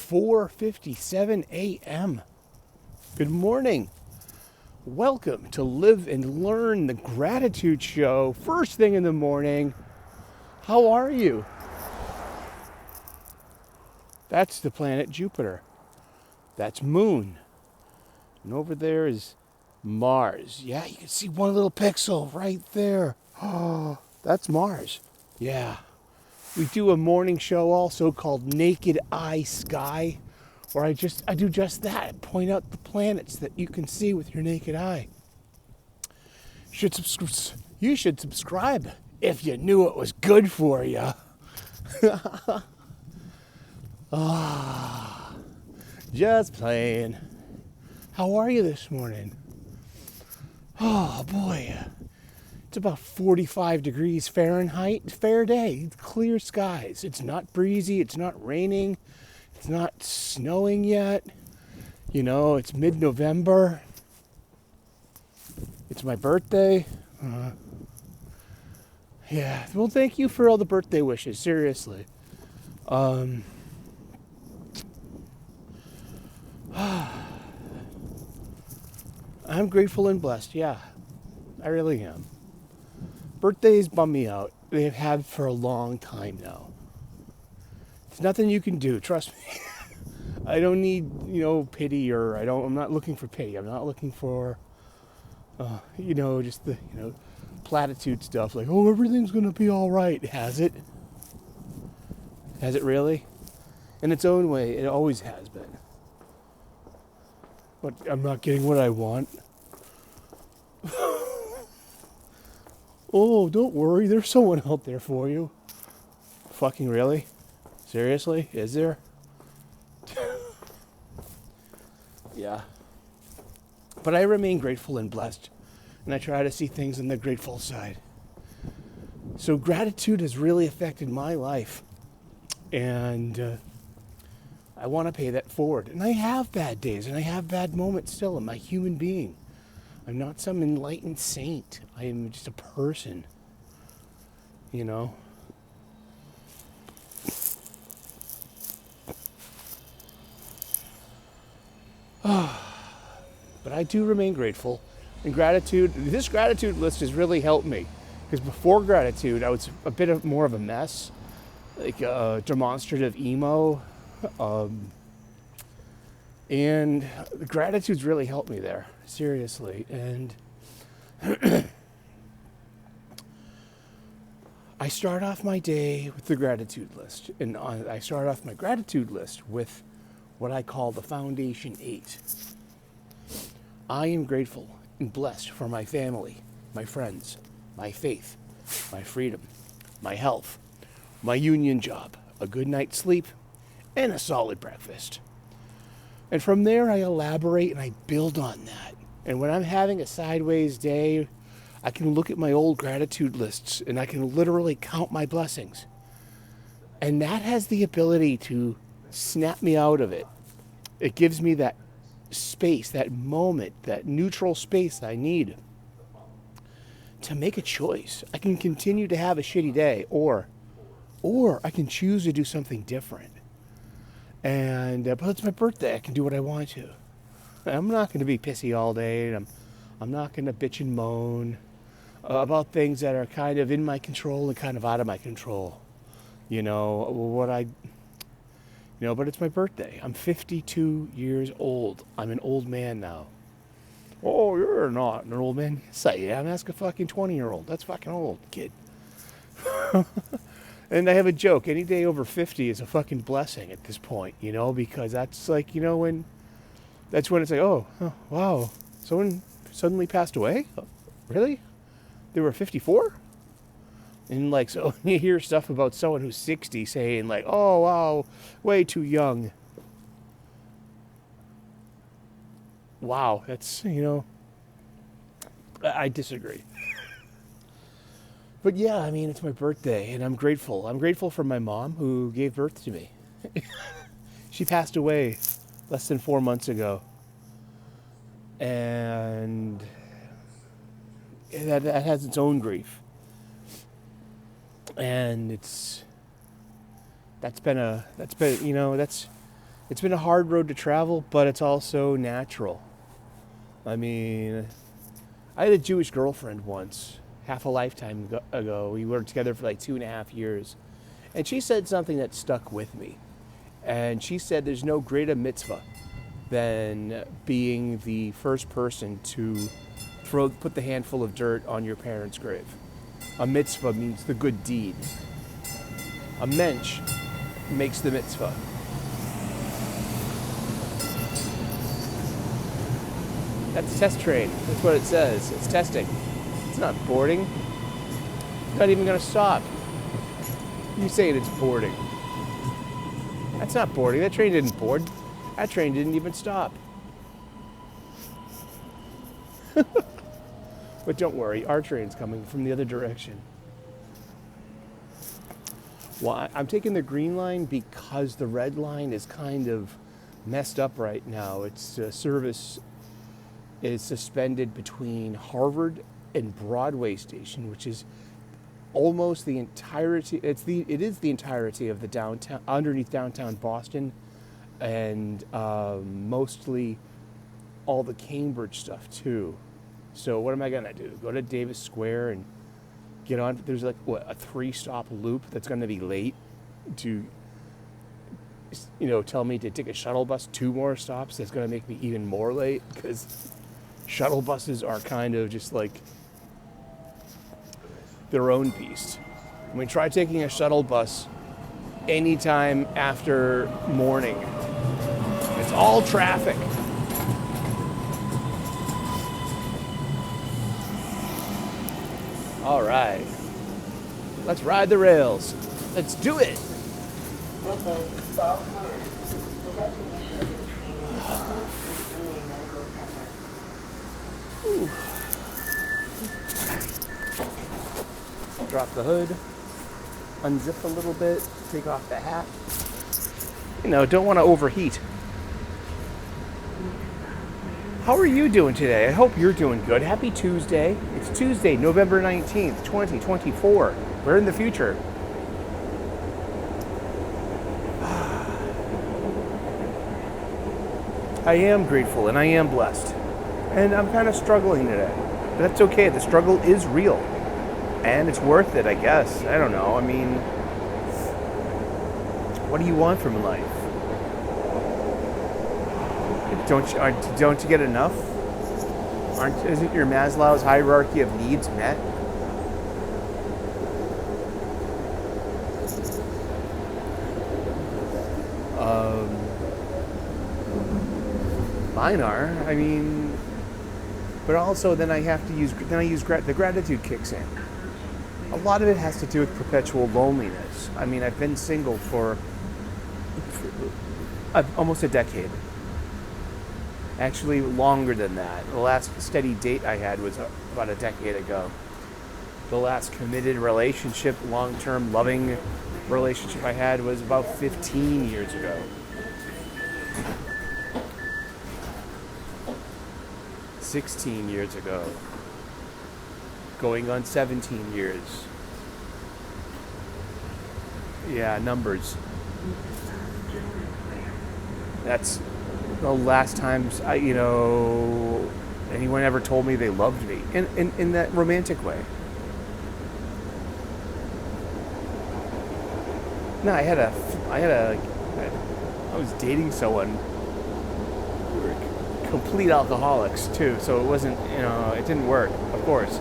4:57 a.m. Good morning. Welcome to Live and Learn, the Gratitude Show. First thing in the morning. How are you? That's the planet Jupiter. That's Moon. And over there is Mars. Yeah, you can see one little pixel right there. Oh, that's Mars. Yeah. We do a morning show also called Naked Eye Sky, where I do just that. Point out the planets that you can see with your naked eye. You should subscribe if you knew it was good for you. Just playing. How are you this morning? Oh boy. It's about 45 degrees Fahrenheit. Fair day. Clear skies. It's not breezy. It's not raining. It's not snowing yet. You know, it's mid-November. It's my birthday. Yeah. Well, thank you for all the birthday wishes. Seriously. I'm grateful and blessed. Yeah. I really am. Birthdays bum me out. They have for a long time now. There's nothing you can do, trust me. I don't need, pity, or I'm not looking for pity. I'm not looking for, just the, platitude stuff like, oh, everything's going to be all right. Has it? Has it really? In its own way, it always has been. But I'm not getting what I want. Oh, don't worry, there's someone out there for you. Fucking really? Seriously? Is there? Yeah. But I remain grateful and blessed, and I try to see things on the grateful side. So gratitude has really affected my life, and I want to pay that forward. And I have bad days, and I have bad moments still. I'm a human being. I'm not some enlightened saint. I am just a person, But I do remain grateful. And this gratitude list has really helped me. Because before gratitude, I was a bit more of a mess. Like demonstrative emo. And gratitude's really helped me there. Seriously. And I start off my day with the gratitude list. And I start off my gratitude list with what I call the Foundation 8. I am grateful and blessed for my family, my friends, my faith, my freedom, my health, my union job, a good night's sleep, and a solid breakfast. And from there, I elaborate and I build on that. And when I'm having a sideways day, I can look at my old gratitude lists and I can literally count my blessings. And that has the ability to snap me out of it. It gives me that space, that moment, that neutral space I need to make a choice. I can continue to have a shitty day, or I can choose to do something different. And but it's my birthday. I can do what I want to. I'm not going to be pissy all day. And I'm not going to bitch and moan about things that are kind of in my control and kind of out of my control. But it's my birthday. I'm 52 years old. I'm an old man now. Oh, you're not an old man. Yes, I am. Ask a fucking 20-year-old. That's fucking old, kid. And I have a joke. Any day over 50 is a fucking blessing at this point, because that's like, that's when it's like, oh, wow, someone suddenly passed away? Oh, really? They were 54? And like, so you hear stuff about someone who's 60 saying like, oh, wow, way too young. Wow, that's, I disagree. But yeah, I mean, it's my birthday, and I'm grateful. I'm grateful for my mom, who gave birth to me. She passed away less than 4 months ago. And that has its own grief. And that's been It's been a hard road to travel, but it's also natural. I mean, I had a Jewish girlfriend once, half a lifetime ago. We worked together for like 2.5 years. And she said something that stuck with me. And she said there's no greater mitzvah than being the first person to put the handful of dirt on your parents' grave. A mitzvah means the good deed. A mensch makes the mitzvah. That's test train. That's what it says. It's testing. It's not boarding. It's not even going to stop. You saying it's boarding. That's not boarding. That train didn't board. That train didn't even stop. But don't worry, our train's coming from the other direction. Well, I'm taking the green line because the red line is kind of messed up right now. Its service is suspended between Harvard and Broadway Station, which is almost the entirety. It is the entirety of the downtown, underneath downtown Boston, and mostly all the Cambridge stuff too. So what am I gonna do? Go to Davis Square and get on? There's like what, a 3-stop loop that's gonna be late to, tell me to take a shuttle bus 2 more stops. That's gonna make me even more late because shuttle buses are kind of just like their own beast. I mean, try taking a shuttle bus anytime after morning. It's all traffic. All right. Let's ride the rails. Let's do it. Ooh. Drop the hood, unzip a little bit, take off the hat. Don't want to overheat. How are you doing today? I hope you're doing good. Happy Tuesday. It's Tuesday, November 19th, 2024. We're in the future. I am grateful and I am blessed. And I'm kind of struggling today. But that's okay. The struggle is real. And it's worth it, I guess. I don't know. I mean, what do you want from life? Don't you get enough? Isn't your Maslow's hierarchy of needs met? Mine are. I mean, but also then I use the gratitude kicks in. A lot of it has to do with perpetual loneliness. I mean, I've been single for almost a decade. Actually, longer than that. The last steady date I had was about a decade ago. The last committed relationship, long-term loving relationship I had was about 15 years ago. 16 years ago. Going on 17 years. Yeah, numbers. That's the last times anyone ever told me they loved me in that romantic way. No, I was dating someone. We were complete alcoholics too, so it wasn't, it didn't work, of course.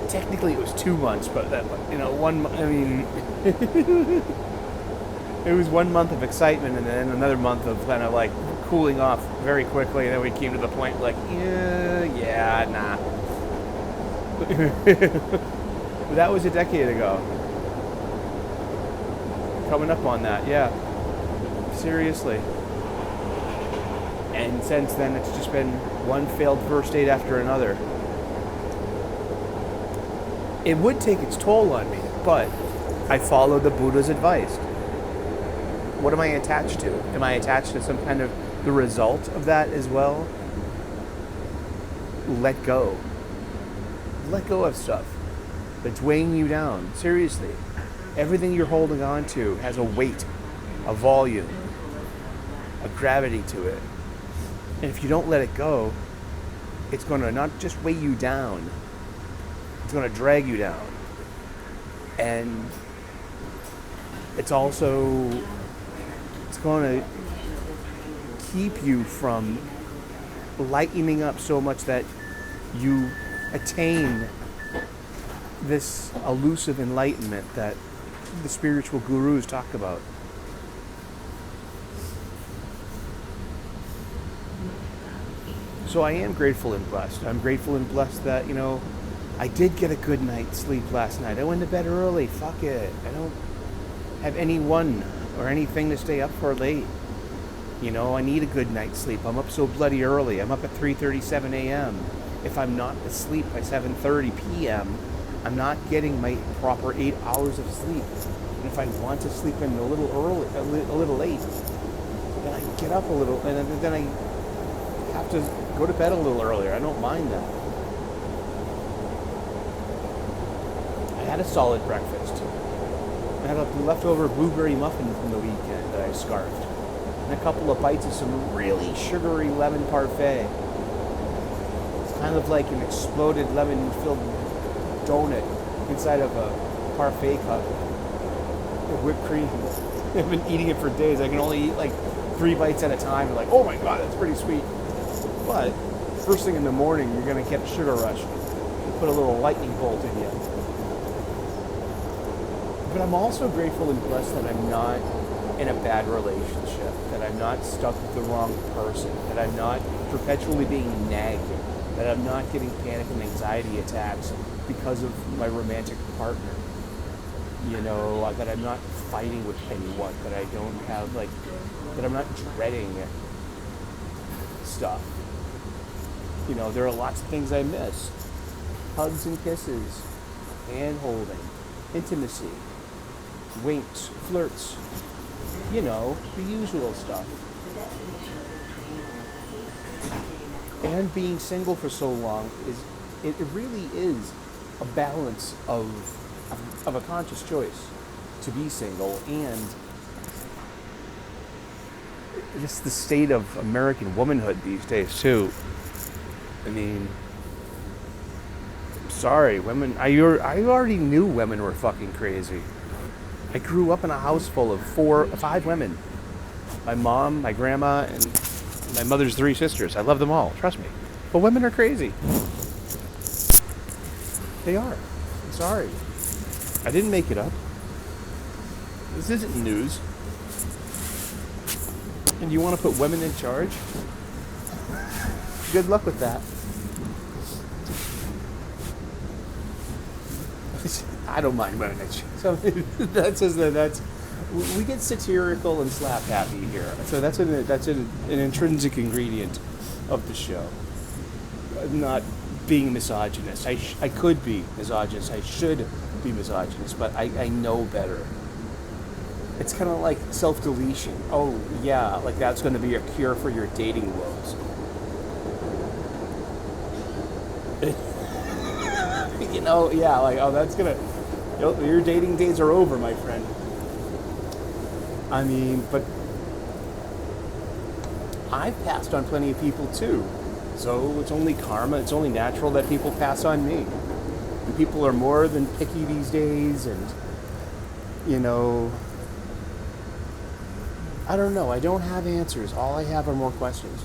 Technically it was 2 months, but that, 1 month, I mean, it was 1 month of excitement and then another month of kind of like cooling off very quickly, and then we came to the point like, nah. But that was a decade ago. Coming up on that, yeah. Seriously. And since then, it's just been one failed first date after another. It would take its toll on me, but I followed the Buddha's advice. What am I attached to? Am I attached to some kind of the result of that as well? Let go. Let go of stuff that's weighing you down. Seriously. Everything you're holding on to has a weight, a volume. a gravity to it. And if you don't let it go, it's going to not just weigh you down, it's going to drag you down. And it's also, it's going to keep you from lightening up so much that you attain this elusive enlightenment that the spiritual gurus talk about. So I am grateful and blessed. I'm grateful and blessed that, I did get a good night's sleep last night. I went to bed early. Fuck it. I don't have anyone or anything to stay up for late. I need a good night's sleep. I'm up so bloody early. I'm up at 3:37 a.m. If I'm not asleep by 7:30 p.m., I'm not getting my proper 8 hours of sleep. And if I want to sleep in a little early, a little late, then I get up a little, and then I have to go to bed a little earlier. I don't mind that. I had a solid breakfast. I had a leftover blueberry muffin from the weekend that I scarfed. And a couple of bites of some really sugary lemon parfait. It's kind of like an exploded lemon-filled donut inside of a parfait cup with whipped cream. I've been eating it for days. I can only eat like 3 bites at a time. I'm like, oh my god, that's pretty sweet. But first thing in the morning, you're going to get a sugar rush. Put a little lightning bolt in you. But I'm also grateful and blessed that I'm not in a bad relationship, that I'm not stuck with the wrong person, that I'm not perpetually being nagged, that I'm not getting panic and anxiety attacks because of my romantic partner. That I'm not fighting with anyone, that I don't have that I'm not dreading stuff. There are lots of things I miss. Hugs and kisses, hand holding, intimacy, winks, flirts, the usual stuff. And being single for so long it really is a balance of a conscious choice to be single, and just the state of American womanhood these days too. I mean, sorry, women. I already knew women were fucking crazy. I grew up in a house full of 5 women. My mom, my grandma, and my mother's 3 sisters. I love them all, trust me. But women are crazy. They are. I'm sorry. I didn't make it up. This isn't news. And you want to put women in charge? Good luck with that. I don't mind women in charge. So that's we get satirical and slap happy here. So that's an intrinsic ingredient of the show. I'm not being misogynist. I could be misogynist. I should be misogynist, but I know better. It's kind of like self-deletion. Oh yeah, like that's going to be a cure for your dating woes. Yeah, like, oh, that's gonna, your dating days are over, my friend. I mean, but I've passed on plenty of people too. So it's only karma, it's only natural that people pass on me. And people are more than picky these days, and, I don't know, I don't have answers. All I have are more questions.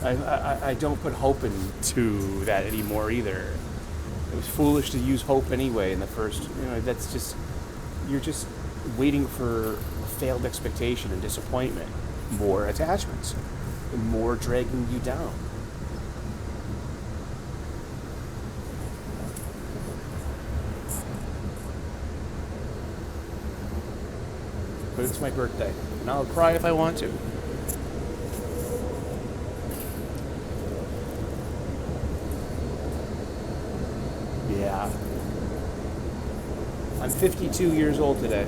I don't put hope into that anymore either. It was foolish to use hope anyway in the first, that's just, you're just waiting for a failed expectation and disappointment. More attachments, more dragging you down. But it's my birthday, and I'll cry if I want to. Yeah. I'm 52 years old today.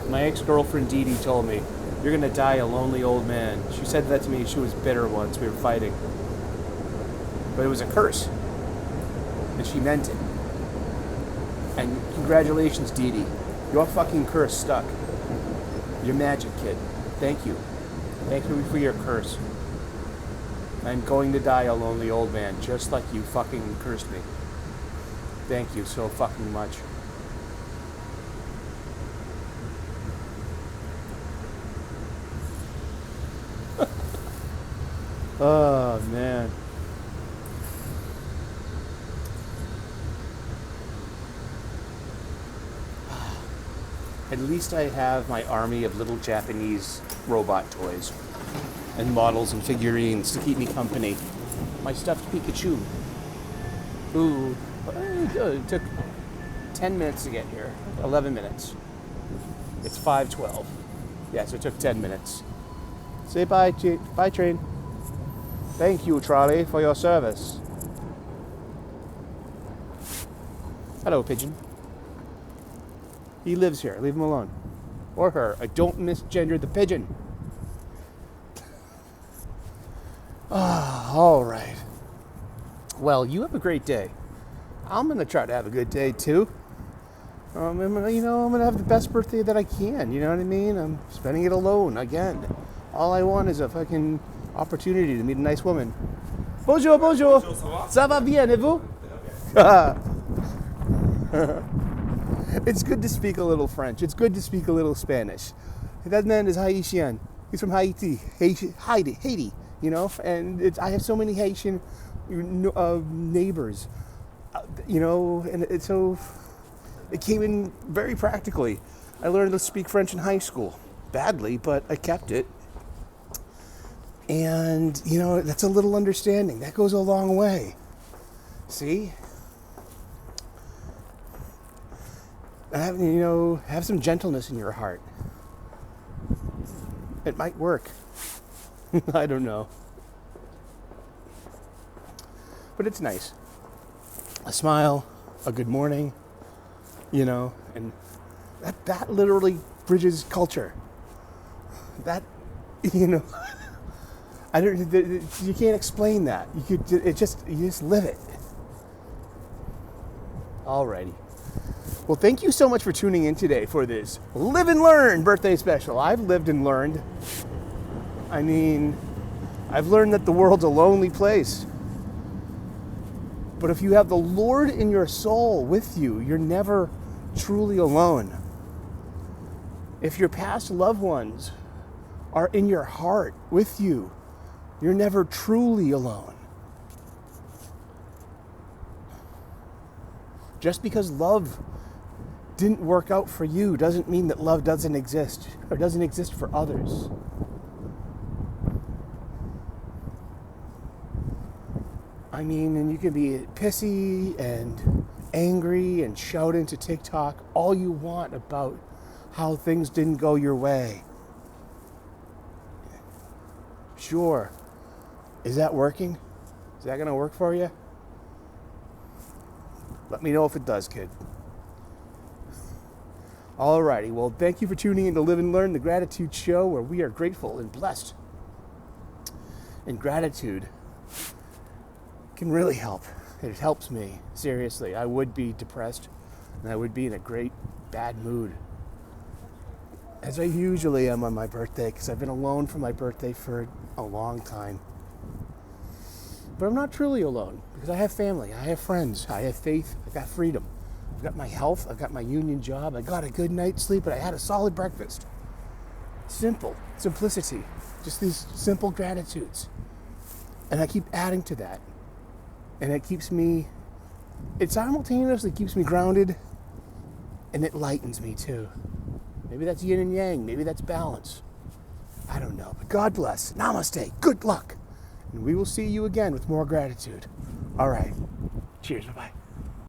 My ex-girlfriend Dee Dee told me, "You're gonna die a lonely old man." She said that to me. She was bitter once. We were fighting. But it was a curse. And she meant it. And congratulations, Dee Dee. Your fucking curse stuck. You're magic, kid. Thank you. Thank you for your curse. I'm going to die a lonely old man, just like you fucking cursed me. Thank you so fucking much. Oh, man. At least I have my army of little Japanese robot toys and models and figurines to keep me company. My stuffed Pikachu, who it took 10 minutes to get here, 11 minutes. It's 5:12. Yeah, so it took 10 minutes. Say bye, bye train. Thank you, trolley, for your service. Hello, pigeon. He lives here. Leave him alone. Or her. I don't misgender the pigeon. All right. Well, you have a great day. I'm going to try to have a good day, too. I'm going to have the best birthday that I can. You know what I mean? I'm spending it alone again. All I want is a fucking opportunity to meet a nice woman. Bonjour, bonjour. Ça va bien, et vous? It's good to speak a little French. It's good to speak a little Spanish. That man is Haitian. He's from Haiti. Haiti, you know? And I have so many Haitian neighbors, and it came in very practically. I learned to speak French in high school. Badly, but I kept it. And, that's a little understanding. That goes a long way. See? Have some gentleness in your heart. It might work. I don't know. But it's nice. A smile, a good morning, and that literally bridges culture. That, you can't explain that. You just live it. Alrighty. Well, thank you so much for tuning in today for this Live and Learn birthday special. I've lived and learned. I've learned that the world's a lonely place. But if you have the Lord in your soul with you, you're never truly alone. If your past loved ones are in your heart with you, you're never truly alone. Just because love didn't work out for you doesn't mean that love doesn't exist or doesn't exist for others. And you can be pissy and angry and shout into TikTok all you want about how things didn't go your way. Sure. Is that working? Is that going to work for you? Let me know if it does, kid. Alrighty, well, thank you for tuning in to Live and Learn, the Gratitude Show, where we are grateful and blessed. And gratitude can really help. It helps me, seriously. I would be depressed, and I would be in a great bad mood, as I usually am on my birthday, because I've been alone for my birthday for a long time. But I'm not truly alone, because I have family, I have friends, I have faith, I got freedom. I've got my health, I've got my union job, I got a good night's sleep, and I had a solid breakfast. Simplicity, just these simple gratitudes. And I keep adding to that. And it simultaneously keeps me grounded, and it lightens me too. Maybe that's yin and yang, maybe that's balance. I don't know, but God bless. Namaste, good luck. And we will see you again with more gratitude. All right, cheers, bye-bye.